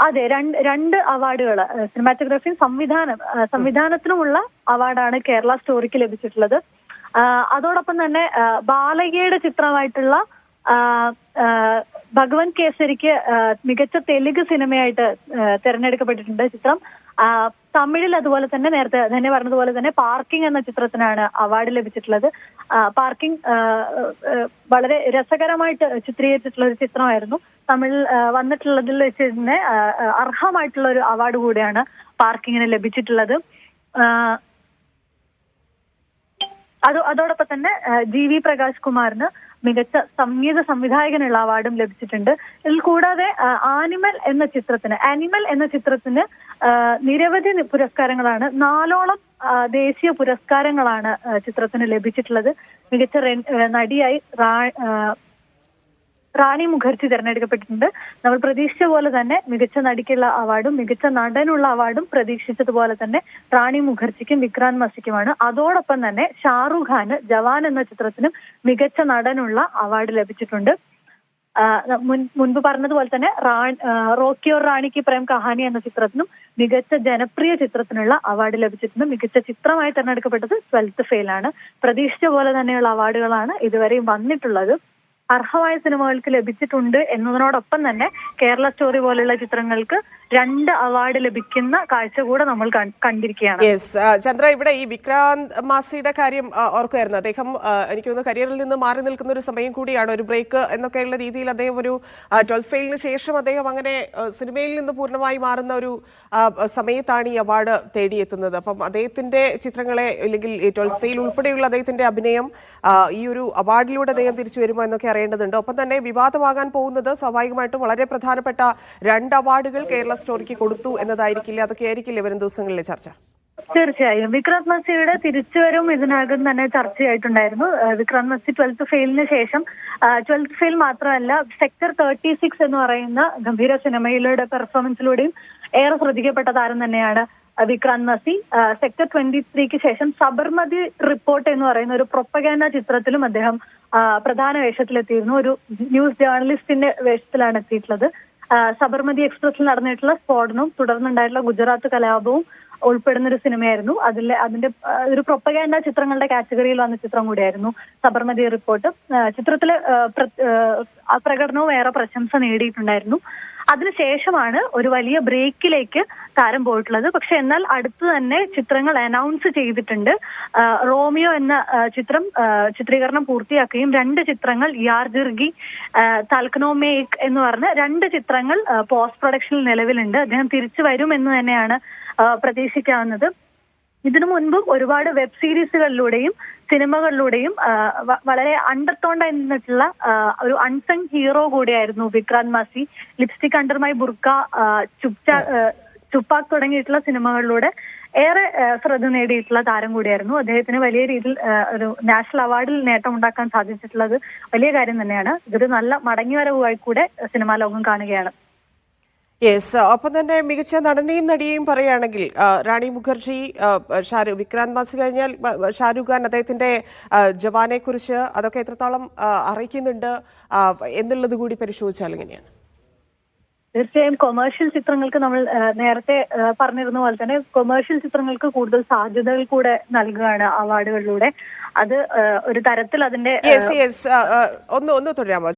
അതെ, രണ്ട് അവാർഡുകൾ സിനിമാറ്റോഗ്രാഫിയും സംവിധാനത്തിനുമുള്ള അവാർഡാണ് കേരള സ്റ്റോറിക്ക് ലഭിച്ചിട്ടുള്ളത്. അതോടൊപ്പം തന്നെ ബാലയ്യയുടെ ചിത്രമായിട്ടുള്ള ഭഗവൻ കേസരിക്ക് മികച്ച തെലുങ്ക് സിനിമയായിട്ട് തിരഞ്ഞെടുക്കപ്പെട്ടിട്ടുണ്ട് ചിത്രം. തമിഴിൽ അതുപോലെ തന്നെ നേരത്തെ തന്നെ പറഞ്ഞതുപോലെ തന്നെ പാർക്കിംഗ് എന്ന ചിത്രത്തിനാണ് അവാർഡ് ലഭിച്ചിട്ടുള്ളത്. പാർക്കിംഗ് വളരെ രസകരമായിട്ട് ചിത്രീകരിച്ചിട്ടുള്ള ഒരു ചിത്രമായിരുന്നു. തമിഴിൽ വന്നിട്ടുള്ളതിൽ വെച്ച് തന്നെ അർഹമായിട്ടുള്ള ഒരു അവാർഡ് കൂടിയാണ് പാർക്കിങ്ങിന് ലഭിച്ചിട്ടുള്ളത്. അതോടൊപ്പം തന്നെ GV പ്രകാശ് കുമാറിന് മികച്ച സംഗീത സംവിധായകനുള്ള അവാർഡും ലഭിച്ചിട്ടുണ്ട്. ഇതിൽ കൂടാതെ ആനിമൽ എന്ന ചിത്രത്തിന് നിരവധി പുരസ്കാരങ്ങളാണ്, 4ഓളം ദേശീയ പുരസ്കാരങ്ങളാണ് ചിത്രത്തിന് ലഭിച്ചിട്ടുള്ളത്. മികച്ച നടിയായി റാണി മുഖർജി തിരഞ്ഞെടുക്കപ്പെട്ടിട്ടുണ്ട്. നമ്മൾ പ്രതീക്ഷിച്ച പോലെ തന്നെ മികച്ച നടിക്കുള്ള അവാർഡും മികച്ച നടനുള്ള അവാർഡും പ്രതീക്ഷിച്ചതുപോലെ തന്നെ റാണി മുഖർജിക്കും വിക്രാന്ത് മസിക്കുമാണ്. അതോടൊപ്പം തന്നെ ഷാറുഖ് ഖാന് ജവാൻ എന്ന ചിത്രത്തിനും മികച്ച നടനുള്ള അവാർഡ് ലഭിച്ചിട്ടുണ്ട്. മുൻപ് പറഞ്ഞതുപോലെ തന്നെ റോക്കി ഓർ റാണിക്ക് പ്രേം കഹാനി എന്ന ചിത്രത്തിനും മികച്ച ജനപ്രിയ ചിത്രത്തിനുള്ള അവാർഡ് ലഭിച്ചിട്ടുണ്ട്. മികച്ച ചിത്രമായി തിരഞ്ഞെടുക്കപ്പെട്ടത് 12th ഫെയിൽ ആണ്. പ്രതീക്ഷിച്ച പോലെ തന്നെയുള്ള അവാർഡുകളാണ് ഇതുവരെയും വന്നിട്ടുള്ളത്. അർഹമായ സിനിമകൾക്ക് ലഭിച്ചിട്ടുണ്ട് എന്നതിനോടൊപ്പം തന്നെ കേരള സ്റ്റോറി പോലുള്ള ചിത്രങ്ങൾക്ക് 2 അവാർഡ് ലഭിക്കുന്ന കാഴ്ച കൂടെ നമ്മൾ കണ്ടിരിക്കുകയാണ്. ചന്ദ്ര, ഇവിടെ ഈ വിക്രാന്ത് മാസിയുടെ കാര്യം ഓർക്കുമായിരുന്നു. അദ്ദേഹം എനിക്ക് തോന്നുന്നു കരിയറിൽ നിന്ന് മാറി നിൽക്കുന്ന ഒരു സമയം കൂടിയാണ്, ഒരു ബ്രേക്ക് എന്നൊക്കെയുള്ള രീതിയിൽ അദ്ദേഹം ഒരു 12th ഫെയിലിന് ശേഷം അദ്ദേഹം അങ്ങനെ സിനിമയിൽ നിന്ന് പൂർണ്ണമായി മാറുന്ന ഒരു സമയത്താണ് ഈ അവാർഡ് തേടിയെത്തുന്നത്. അപ്പം അദ്ദേഹത്തിന്റെ ചിത്രങ്ങളെ അല്ലെങ്കിൽ 12th ഫെയിൽ ഉൾപ്പെടെയുള്ള അദ്ദേഹത്തിന്റെ അഭിനയം ഈ ഒരു അവാർഡിലൂടെ അദ്ദേഹം തിരിച്ചു വരുമോ എന്നൊക്കെ അറിയേണ്ടതുണ്ട്. ഒപ്പം തന്നെ വിവാദമാകാൻ പോകുന്നത് സ്വാഭാവികമായിട്ടും വളരെ പ്രധാനപ്പെട്ട 2 അവാർഡുകൾ കേരള സ്റ്റോറിക്ക് കൊടുത്തു എന്നതായിരിക്കില്ല, അതൊക്കെ ആയിരിക്കില്ലേ വരും ദിവസങ്ങളിലെ ചർച്ച? തീർച്ചയായും വിക്രാന്ത് മസിയുടെ തിരിച്ചുവരും ഇതിനകം തന്നെ ചർച്ചയായിട്ടുണ്ടായിരുന്നു. വിക്രാന്ത് മസി 12th ഫെയിലിന് ശേഷം 12th ഫെയിൽ മാത്രമല്ല, സെക്ടർ 36 എന്ന് പറയുന്ന ഗംഭീര സിനിമയിലൂടെ പെർഫോമൻസിലൂടെയും ഏറെ ശ്രദ്ധിക്കപ്പെട്ട താരം തന്നെയാണ് വിക്രാന്ത് മസി. സെക്ടർ 23ക്ക് ശേഷം സബർമതി റിപ്പോർട്ട് എന്ന് പറയുന്ന ഒരു പ്രൊപ്പഗാൻഡ ചിത്രത്തിലും അദ്ദേഹം പ്രധാന വേഷത്തിലെത്തിയിരുന്നു. ഒരു ന്യൂസ് ജേർണലിസ്റ്റിന്റെ വേഷത്തിലാണ് എത്തിയിട്ടുള്ളത്. സബർമതി എക്സ്പ്രസിൽ നടന്നിട്ടുള്ള സ്ഫോടനവും തുടർന്നുണ്ടായിട്ടുള്ള ഗുജറാത്ത് കലാപവും ഉൾപ്പെടുന്ന ഒരു സിനിമയായിരുന്നു. അതിന്റെ ഒരു പ്രൊപ്പഗാൻഡ ചിത്രങ്ങളുടെ കാറ്റഗറിയിൽ വന്ന ചിത്രം കൂടിയായിരുന്നു സബർമതി റിപ്പോർട്ട്. ചിത്രത്തിലെ പ്രകടനവും ഏറെ പ്രശംസ നേടിയിട്ടുണ്ടായിരുന്നു. അതിനുശേഷമാണ് ഒരു വലിയ ബ്രേക്കിലേക്ക് താരം പോയിട്ടുള്ളത്. പക്ഷെ എന്നാൽ അടുത്ത് തന്നെ ചിത്രങ്ങൾ അനൗൺസ് ചെയ്തിട്ടുണ്ട്. റോമിയോ എന്ന ചിത്രം ചിത്രീകരണം പൂർത്തിയാക്കുകയും 2 ചിത്രങ്ങൾ യാർ ജിർഗി, താൽക്കനോമേക് എന്ന് പറഞ്ഞ 2 ചിത്രങ്ങൾ പോസ്റ്റ് പ്രൊഡക്ഷനിൽ നിലവിലുണ്ട്. അദ്ദേഹം തിരിച്ചു വരും എന്ന് തന്നെയാണ് പ്രതീക്ഷിക്കാവുന്നത്. ഇതിനു മുൻപും ഒരുപാട് വെബ് സീരീസുകളിലൂടെയും സിനിമകളിലൂടെയും വളരെ അണ്ടർടോണ്ടായി നിന്നിട്ടുള്ള ഒരു അൺസങ് ഹീറോ കൂടിയായിരുന്നു Vikrant Massey. Lipstick under my Burkha, Chhapaak തുടങ്ങിയിട്ടുള്ള സിനിമകളിലൂടെ ഏറെ ശ്രദ്ധ നേടിയിട്ടുള്ള താരം കൂടിയായിരുന്നു. അദ്ദേഹത്തിന് വലിയ രീതിയിൽ ഒരു നാഷണൽ അവാർഡിൽ നേട്ടമുണ്ടാക്കാൻ സാധിച്ചിട്ടുള്ളത് വലിയ കാര്യം തന്നെയാണ്. ഇതൊരു നല്ല മടങ്ങിവരവുമായി കൂടെ സിനിമാ ലോകം കാണുകയാണ്. ഒപ്പം തന്നെ മികച്ച നടനെയും നടിയെയും പറയുകയാണെങ്കിൽ റാണി മുഖർജി, വിക്രാന്ത് മാസി കഴിഞ്ഞാൽ ഷാരൂഖ് ഖാൻ അദ്ദേഹത്തിന്റെ ജവാനെ കുറിച്ച് അതൊക്കെ എത്രത്തോളം അറിയിക്കുന്നുണ്ട് എന്നുള്ളത് കൂടി പരിശോധിച്ചാൽ എങ്ങനെയാണ്? തീർച്ചയായും കൊമേഴ്ഷ്യൽ ചിത്രങ്ങൾക്ക് നമ്മൾ നേരത്തെ പറഞ്ഞിരുന്ന പോലെ തന്നെ കൊമേഴ്ഷ്യൽ ചിത്രങ്ങൾക്ക് കൂടുതൽ സാധ്യതകൾ കൂടെ നൽകുകയാണ് അവാർഡുകളിലൂടെ. അത് ഒരു തരത്തിൽ അതിന്റെ ഒന്ന് തുടരാമോ?